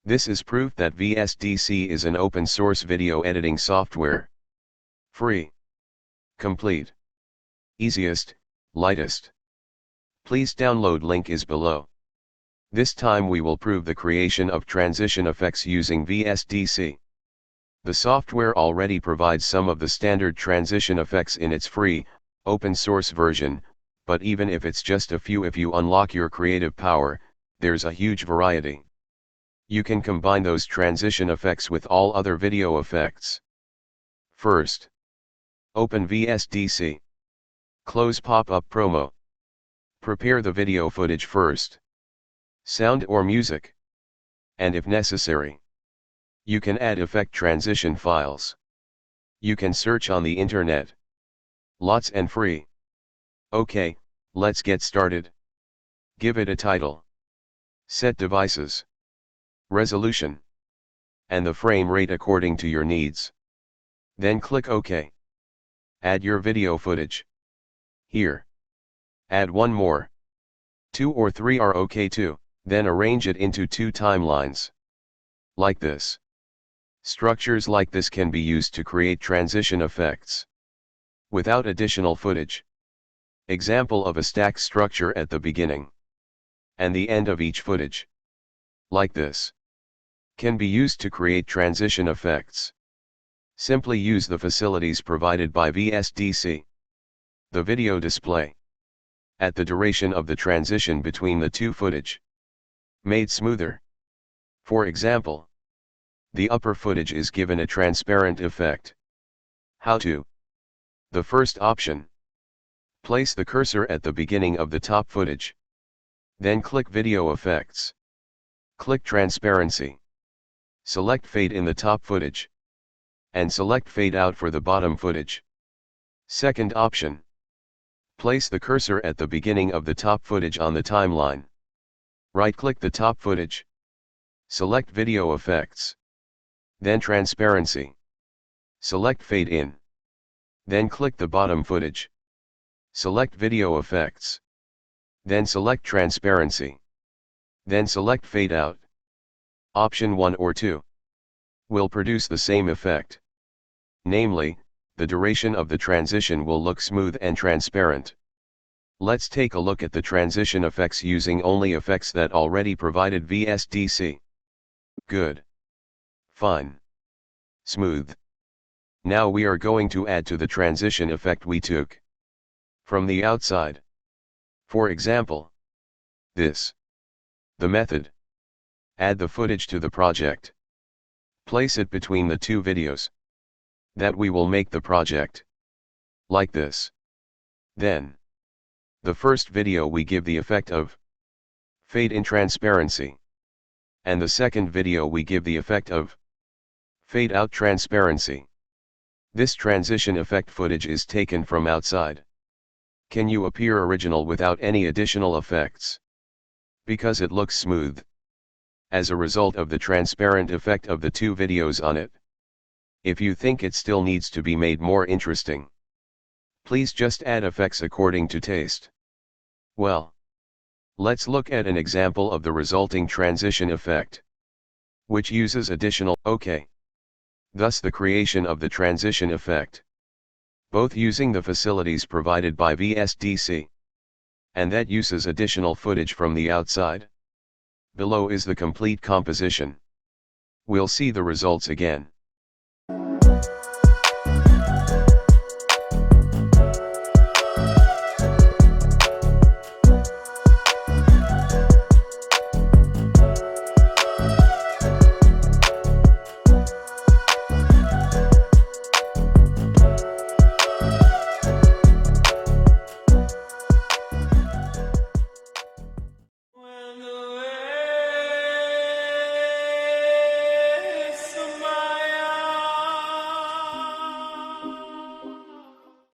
This is proof that VSDC is an open source video editing software. Free. Complete. Easiest, lightest. Please download, link is below. This time we will prove the creation of transition effects using VSDC. The software already provides some of the standard transition effects in its free, open source version, but even if it's just a few, if you unlock your creative power, there's a huge variety. You can combine those transition effects with all other video effects. First, open VSDC. Close pop-up promo. Prepare the video footage first. Sound or music. And if necessary, you can add effect transition files. You can search on the internet. Lots and free. Okay, let's get started. Give it a title. Set devices, resolution, and the frame rate according to your needs. Then click OK. Add your video footage. Here. Add one more. 2 or 3 are okay too, then arrange it into 2 timelines. Like this. Structures like this can be used to create transition effects without additional footage. Example of a stack structure at the beginning and the end of each footage. Like this. Can be used to create transition effects. Simply use the facilities provided by VSDC. The video display. At the duration of the transition between the two footage. Made smoother. For example, the upper footage is given a transparent effect. How to? The first option. Place the cursor at the beginning of the top footage. Then click Video Effects. Click Transparency. Select Fade in the top footage. And select Fade Out for the bottom footage. Second option. Place the cursor at the beginning of the top footage on the timeline. Right-click the top footage. Select Video Effects. Then Transparency. Select Fade In. Then click the bottom footage. Select Video Effects. Then select Transparency. Then select Fade Out. Option 1 or 2 will produce the same effect. Namely, the duration of the transition will look smooth and transparent. Let's take a look at the transition effects using only effects that already provided VSDC. Good. Fine. Smooth. Now we are going to add to the transition effect we took from the outside. For example, this. The method. Add the footage to the project. Place it between the two videos that we will make the project. Like this. Then, the first video we give the effect of fade in transparency. And the second video we give the effect of fade out transparency. This transition effect footage is taken from outside. Can you appear original without any additional effects? Because it looks smooth. As a result of the transparent effect of the two videos on it. If you think it still needs to be made more interesting, please just add effects according to taste. Well, let's look at an example of the resulting transition effect, which uses additional OK. Thus the creation of the transition effect, both using the facilities provided by VSDC, and that uses additional footage from the outside. Below is the complete composition. We'll see the results again.